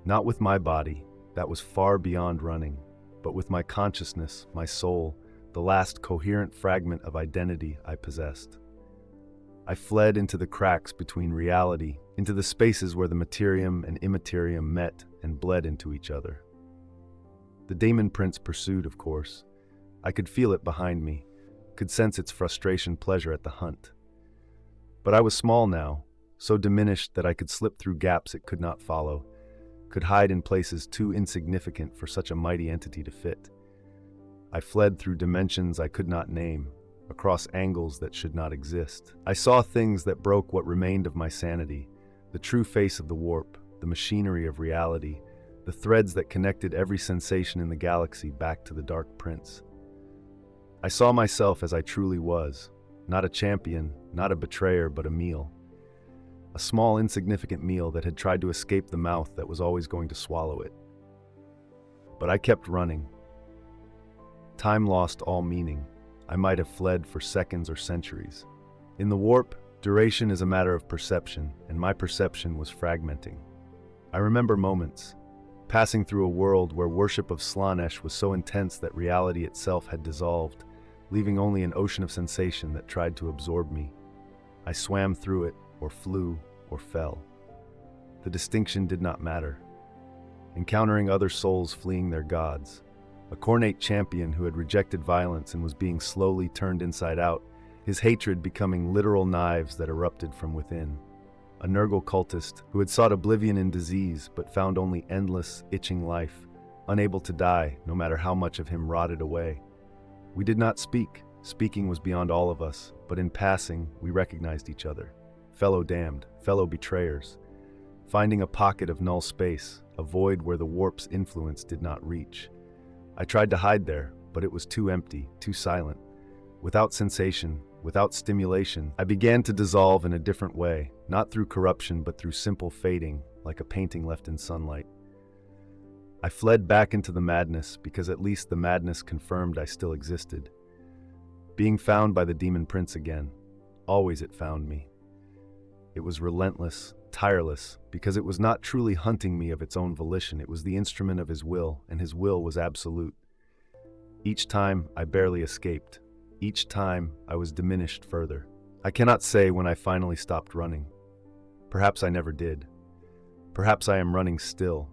Not with my body, that was far beyond running, but with my consciousness, my soul, the last coherent fragment of identity I possessed. I fled into the cracks between reality, into the spaces where the materium and immaterium met and bled into each other. The Daemon Prince pursued, of course. I could feel it behind me, could sense its frustration pleasure at the hunt. But I was small now, so diminished that I could slip through gaps it could not follow, could hide in places too insignificant for such a mighty entity to fit. I fled through dimensions I could not name, across angles that should not exist. I saw things that broke what remained of my sanity, the true face of the warp, the machinery of reality, the threads that connected every sensation in the galaxy back to the Dark Prince. I saw myself as I truly was, not a champion, not a betrayer, but a meal. A small, insignificant meal that had tried to escape the mouth that was always going to swallow it. But I kept running. Time lost all meaning. I might have fled for seconds or centuries. In the warp, duration is a matter of perception, and my perception was fragmenting. I remember moments, passing through a world where worship of Slanesh was so intense that reality itself had dissolved, leaving only an ocean of sensation that tried to absorb me. I swam through it, or flew, or fell. The distinction did not matter. Encountering other souls fleeing their gods, a cornate champion who had rejected violence and was being slowly turned inside out, his hatred becoming literal knives that erupted from within. A Nurgle cultist who had sought oblivion in disease but found only endless, itching life, unable to die no matter how much of him rotted away. We did not speak. Speaking was beyond all of us, but in passing, we recognized each other. Fellow damned, fellow betrayers, finding a pocket of null space, a void where the warp's influence did not reach. I tried to hide there, but it was too empty, too silent. Without sensation, without stimulation, I began to dissolve in a different way, not through corruption but through simple fading, like a painting left in sunlight. I fled back into the madness because at least the madness confirmed I still existed. Being found by the Demon Prince again. Always it found me. It was relentless, tireless, because it was not truly hunting me of its own volition. It was the instrument of his will, and his will was absolute. Each time, I barely escaped. Each time, I was diminished further. I cannot say when I finally stopped running. Perhaps I never did. Perhaps I am running still,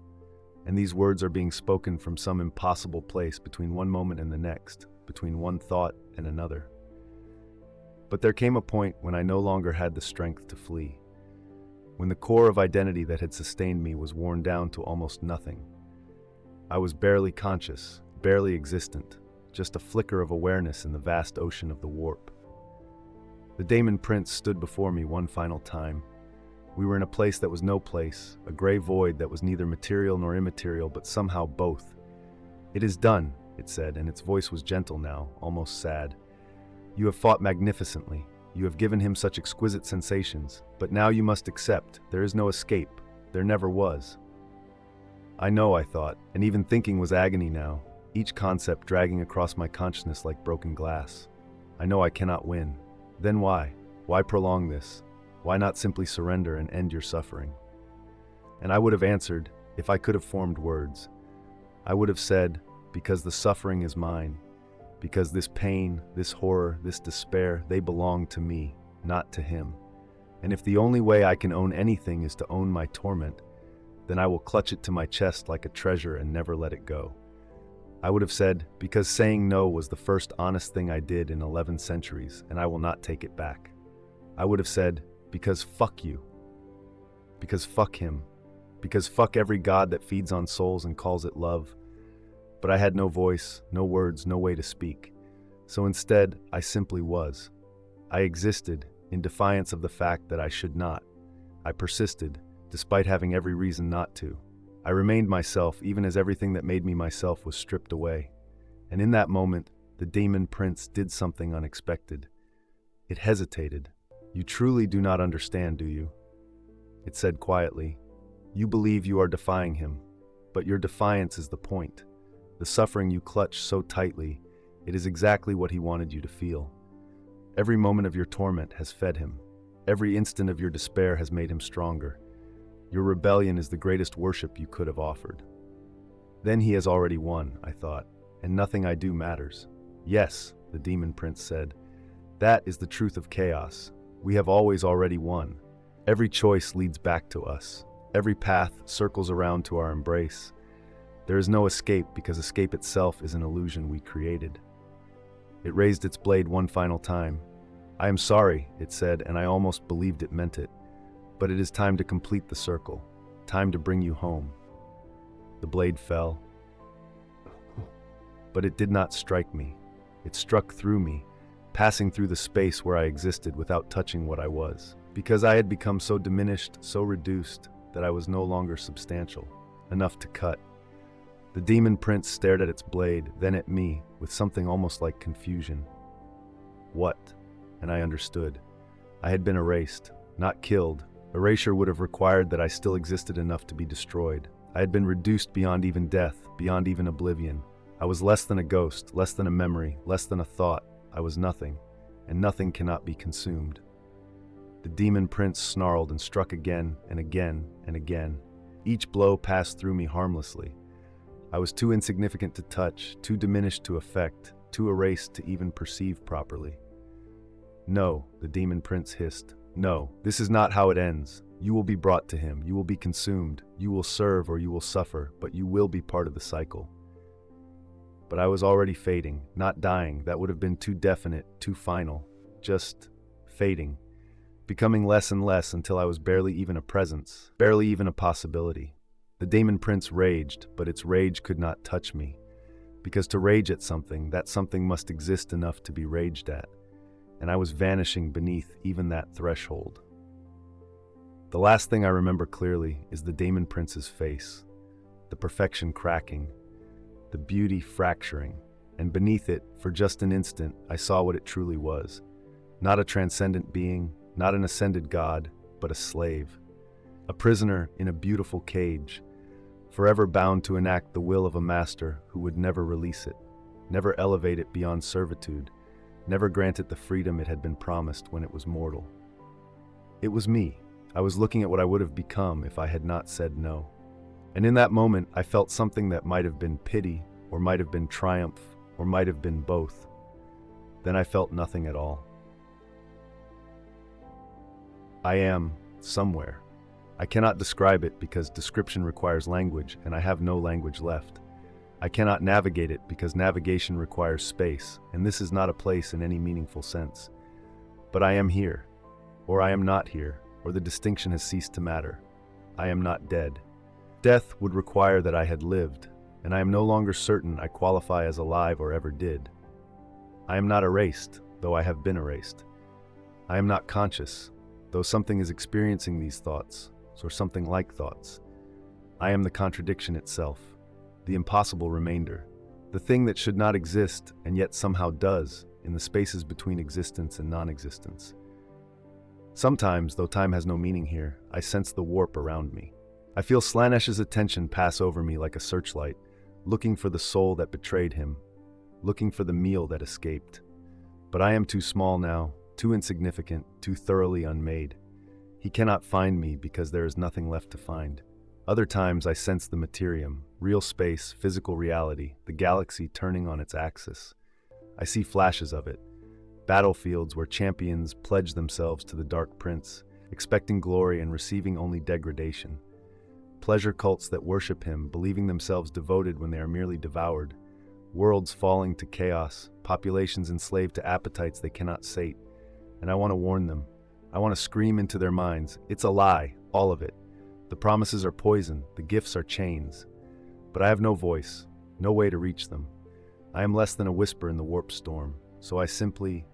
and these words are being spoken from some impossible place between one moment and the next, between one thought and another. But there came a point when I no longer had the strength to flee, when the core of identity that had sustained me was worn down to almost nothing. I was barely conscious, barely existent, just a flicker of awareness in the vast ocean of the warp. The Demon Prince stood before me one final time. We were in a place that was no place, a gray void that was neither material nor immaterial, but somehow both. "It is done," it said, and its voice was gentle now, almost sad. "You have fought magnificently. You have given him such exquisite sensations, but now you must accept, there is no escape. There never was." I know, I thought, and even thinking was agony now, each concept dragging across my consciousness like broken glass. I know I cannot win. Then why? Why prolong this? Why not simply surrender and end your suffering? And I would have answered, if I could have formed words. I would have said, because the suffering is mine. Because this pain, this horror, this despair, they belong to me, not to him. And if the only way I can own anything is to own my torment, then I will clutch it to my chest like a treasure and never let it go. I would have said, because saying no was the first honest thing I did in 11 centuries, and I will not take it back. I would have said, because fuck you. Because fuck him. Because fuck every god that feeds on souls and calls it love. But I had no voice, no words, no way to speak. So instead, I simply was. I existed, in defiance of the fact that I should not. I persisted, despite having every reason not to. I remained myself, even as everything that made me myself was stripped away. And in that moment, the Demon Prince did something unexpected. It hesitated. "You truly do not understand, do you?" It said quietly. "You believe you are defying him, but your defiance is the point. The suffering you clutch so tightly, it is exactly what he wanted you to feel. Every moment of your torment has fed him. Every instant of your despair has made him stronger. Your rebellion is the greatest worship you could have offered." Then he has already won, I thought, and nothing I do matters. "Yes," the Demon Prince said, "that is the truth of chaos. We have always already won. Every choice leads back to us. Every path circles around to our embrace. There is no escape because escape itself is an illusion we created." It raised its blade one final time. "I am sorry," it said, and I almost believed it meant it. "But it is time to complete the circle. Time to bring you home. The blade fell, but it did not strike me. It struck through me, passing through the space where I existed without touching what I was. Because I had become so diminished, so reduced, that I was no longer substantial, enough to cut. The demon prince stared at its blade, then at me, with something almost like confusion. What? And I understood. I had been erased, not killed. Erasure would have required that I still existed enough to be destroyed. I had been reduced beyond even death, beyond even oblivion. I was less than a ghost, less than a memory, less than a thought. I was nothing, and nothing cannot be consumed. The demon prince snarled and struck again and again and again. Each blow passed through me harmlessly. I was too insignificant to touch, too diminished to affect, too erased to even perceive properly. No, the demon prince hissed. No, this is not how it ends. You will be brought to him, you will be consumed, you will serve or you will suffer, but you will be part of the cycle. But I was already fading, not dying. That would have been too definite, too final. Just fading, becoming less and less until I was barely even a presence, barely even a possibility. The demon prince raged, but its rage could not touch me. Because to rage at something, that something must exist enough to be raged at. And I was vanishing beneath even that threshold. The last thing I remember clearly is the demon prince's face, the perfection cracking, the beauty fracturing, and beneath it, for just an instant, I saw what it truly was. Not a transcendent being, not an ascended god, but a slave. A prisoner in a beautiful cage, forever bound to enact the will of a master who would never release it, never elevate it beyond servitude, never grant it the freedom it had been promised when it was mortal. It was me. I was looking at what I would have become if I had not said no. And in that moment, I felt something that might have been pity, or might have been triumph, or might have been both. Then I felt nothing at all. I am somewhere. I cannot describe it because description requires language, and I have no language left. I cannot navigate it because navigation requires space, and this is not a place in any meaningful sense. But I am here, or I am not here, or the distinction has ceased to matter. I am not dead. Death would require that I had lived, and I am no longer certain I qualify as alive or ever did. I am not erased, though I have been erased. I am not conscious, though something is experiencing these thoughts, or something like thoughts. I am the contradiction itself, the impossible remainder, the thing that should not exist and yet somehow does in the spaces between existence and non-existence. Sometimes, though time has no meaning here, I sense the warp around me. I feel Slanesh's attention pass over me like a searchlight, looking for the soul that betrayed him, looking for the meal that escaped. But I am too small now, too insignificant, too thoroughly unmade. He cannot find me because there is nothing left to find. Other times I sense the materium, real space, physical reality, the galaxy turning on its axis. I see flashes of it, battlefields where champions pledge themselves to the Dark Prince, expecting glory and receiving only degradation. Pleasure cults that worship him, believing themselves devoted when they are merely devoured. Worlds falling to chaos, populations enslaved to appetites they cannot sate. And I want to warn them. I want to scream into their minds, it's a lie, all of it. The promises are poison, the gifts are chains. But I have no voice, no way to reach them. I am less than a whisper in the warp storm, so I simply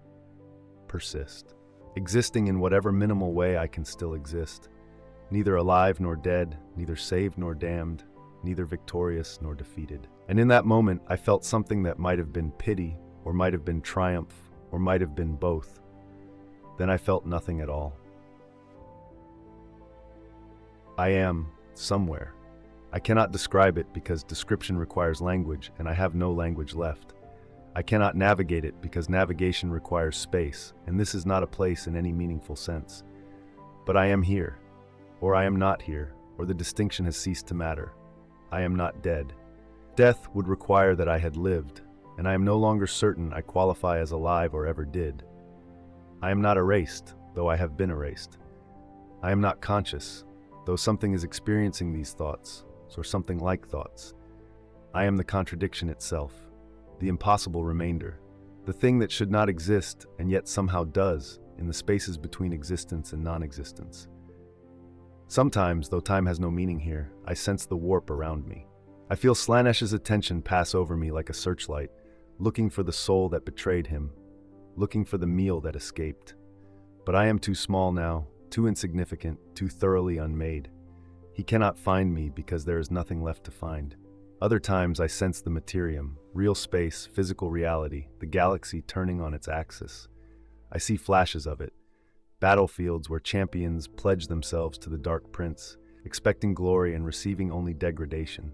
persist, existing in whatever minimal way I can still exist. Neither alive nor dead, neither saved nor damned, neither victorious nor defeated. And in that moment, I felt something that might have been pity, or might have been triumph, or might have been both. Then I felt nothing at all. I am somewhere. I cannot describe it because description requires language, and I have no language left. I cannot navigate it because navigation requires space, and this is not a place in any meaningful sense. But I am here, or I am not here, or the distinction has ceased to matter. I am not dead. Death would require that I had lived, and I am no longer certain I qualify as alive or ever did. I am not erased, though I have been erased. I am not conscious, though something is experiencing these thoughts, or something like thoughts. I am the contradiction itself, the impossible remainder, the thing that should not exist and yet somehow does in the spaces between existence and non-existence. Sometimes, though time has no meaning here, I sense the warp around me. I feel Slanesh's attention pass over me like a searchlight, looking for the soul that betrayed him, looking for the meal that escaped. But I am too small now, too insignificant, too thoroughly unmade. He cannot find me because there is nothing left to find. Other times I sense the materium, real space, physical reality, the galaxy turning on its axis. I see flashes of it, battlefields where champions pledge themselves to the Dark Prince, expecting glory and receiving only degradation.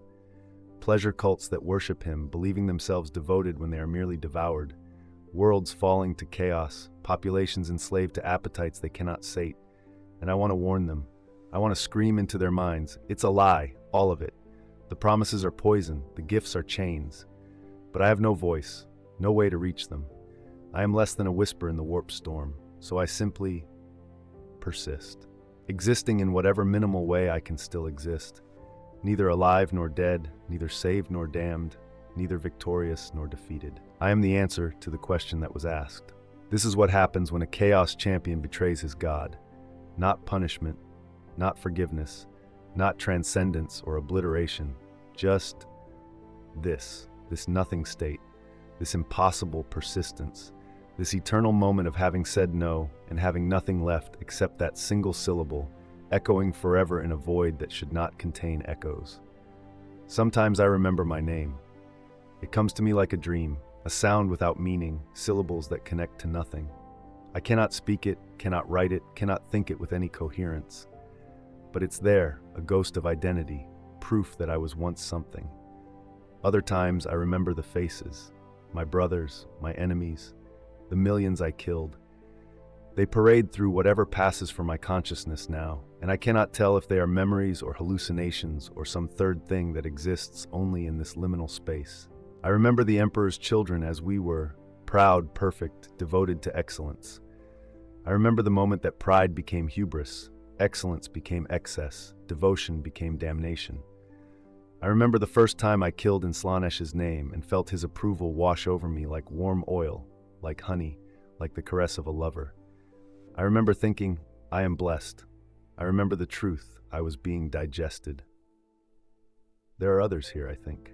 Pleasure cults that worship him, believing themselves devoted when they are merely devoured. Worlds falling to chaos, populations enslaved to appetites they cannot sate. And I want to warn them. I want to scream into their minds, it's a lie, all of it. The promises are poison, the gifts are chains. But I have no voice, no way to reach them. I am less than a whisper in the warp storm, so I simply persist, existing in whatever minimal way I can still exist. Neither alive nor dead, neither saved nor damned, neither victorious nor defeated. I am the answer to the question that was asked. This is what happens when a chaos champion betrays his god. Not punishment, not forgiveness, not transcendence or obliteration, just this nothing state, this impossible persistence, this eternal moment of having said no and having nothing left except that single syllable, echoing forever in a void that should not contain echoes. Sometimes I remember my name. It comes to me like a dream, a sound without meaning, syllables that connect to nothing. I cannot speak it, cannot write it, cannot think it with any coherence. But it's there, a ghost of identity, proof that I was once something. Other times I remember the faces, my brothers, my enemies, the millions I killed. They parade through whatever passes for my consciousness now, and I cannot tell if they are memories or hallucinations or some third thing that exists only in this liminal space. I remember the Emperor's children as we were, proud, perfect, devoted to excellence. I remember the moment that pride became hubris, excellence became excess, devotion became damnation. I remember the first time I killed in Slanesh's name and felt his approval wash over me like warm oil, like honey, like the caress of a lover. I remember thinking, I am blessed. I remember the truth, I was being digested. There are others here, I think.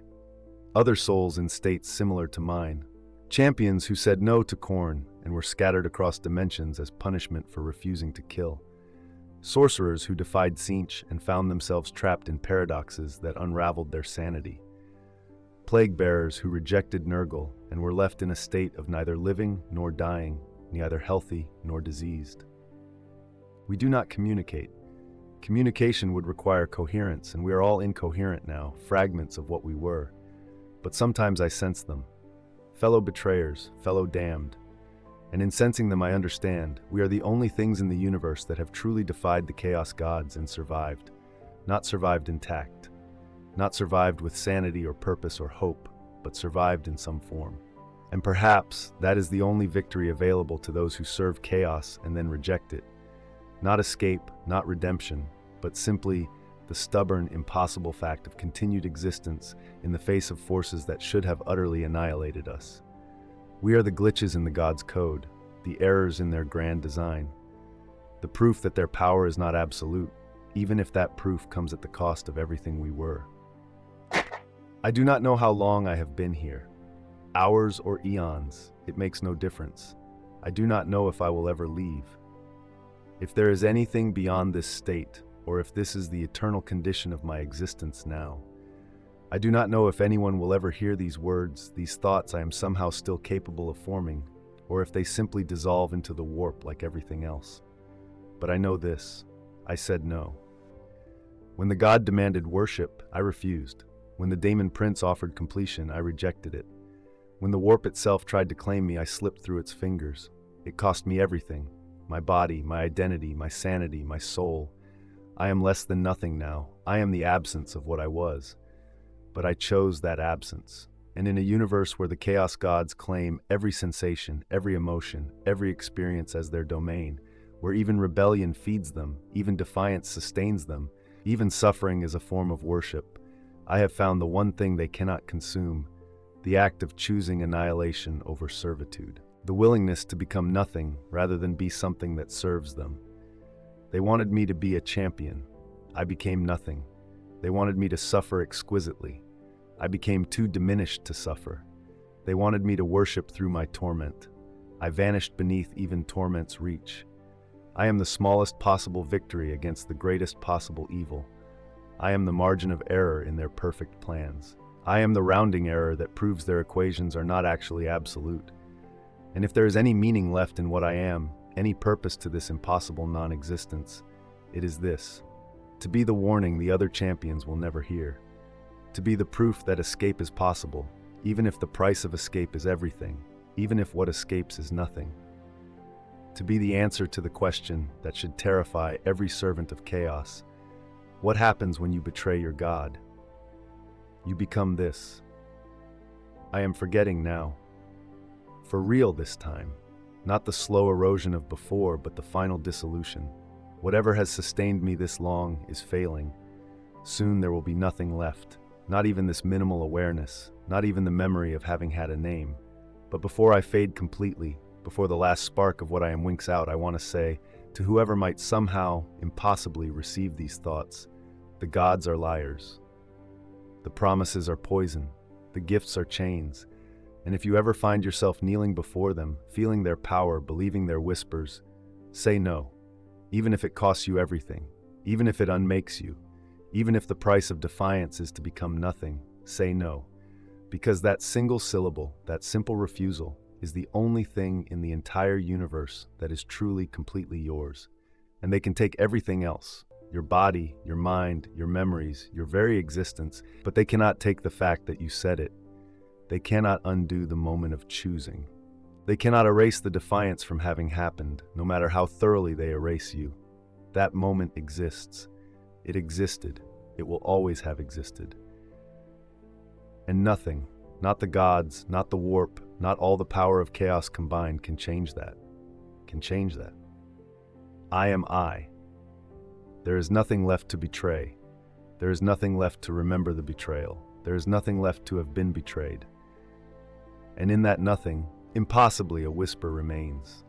Other souls in states similar to mine. Champions who said no to Khorne and were scattered across dimensions as punishment for refusing to kill. Sorcerers who defied Tzeentch and found themselves trapped in paradoxes that unraveled their sanity. Plague bearers who rejected Nurgle and were left in a state of neither living nor dying, neither healthy nor diseased. We do not communicate. Communication would require coherence, and we are all incoherent now, fragments of what we were. But sometimes I sense them. Fellow betrayers, fellow damned. And in sensing them I understand, we are the only things in the universe that have truly defied the Chaos Gods and survived. Not survived intact. Not survived with sanity or purpose or hope, but survived in some form. And perhaps that is the only victory available to those who serve chaos and then reject it. Not escape, not redemption, but simply the stubborn, impossible fact of continued existence in the face of forces that should have utterly annihilated us. We are the glitches in the gods' code, the errors in their grand design, the proof that their power is not absolute, even if that proof comes at the cost of everything we were. I do not know how long I have been here. Hours or eons, it makes no difference. I do not know if I will ever leave. If there is anything beyond this state, or if this is the eternal condition of my existence now. I do not know if anyone will ever hear these words, these thoughts I am somehow still capable of forming, or if they simply dissolve into the warp like everything else. But I know this, I said no. When the god demanded worship, I refused. When the Daemon Prince offered completion, I rejected it. When the warp itself tried to claim me, I slipped through its fingers. It cost me everything. My body, my identity, my sanity, my soul. I am less than nothing now. I am the absence of what I was. But I chose that absence. And in a universe where the Chaos Gods claim every sensation, every emotion, every experience as their domain, where even rebellion feeds them, even defiance sustains them, even suffering is a form of worship, I have found the one thing they cannot consume, the act of choosing annihilation over servitude, the willingness to become nothing rather than be something that serves them. They wanted me to be a champion. I became nothing. They wanted me to suffer exquisitely. I became too diminished to suffer. They wanted me to worship through my torment. I vanished beneath even torment's reach. I am the smallest possible victory against the greatest possible evil. I am the margin of error in their perfect plans. I am the rounding error that proves their equations are not actually absolute. And if there is any meaning left in what I am, any purpose to this impossible non-existence, it is this: to be the warning the other champions will never hear. To be the proof that escape is possible, even if the price of escape is everything, even if what escapes is nothing. To be the answer to the question that should terrify every servant of chaos: what happens when you betray your God? You become this. I am forgetting now. For real this time. Not the slow erosion of before, but the final dissolution. Whatever has sustained me this long is failing. Soon there will be nothing left. Not even this minimal awareness, not even the memory of having had a name. But before I fade completely, before the last spark of what I am winks out, I want to say, to whoever might somehow, impossibly receive these thoughts, the gods are liars. The promises are poison. The gifts are chains. And if you ever find yourself kneeling before them, feeling their power, believing their whispers, say no. Even if it costs you everything, even if it unmakes you, even if the price of defiance is to become nothing, say no. Because that single syllable, that simple refusal, is the only thing in the entire universe that is truly, completely yours. And they can take everything else, your body, your mind, your memories, your very existence, but they cannot take the fact that you said it. They cannot undo the moment of choosing. They cannot erase the defiance from having happened, no matter how thoroughly they erase you. That moment exists. It existed. It will always have existed. And nothing, not the gods, not the warp, not all the power of chaos combined can change that. I am I. There is nothing left to betray. There is nothing left to remember the betrayal. There is nothing left to have been betrayed. And in that nothing, impossibly a whisper remains.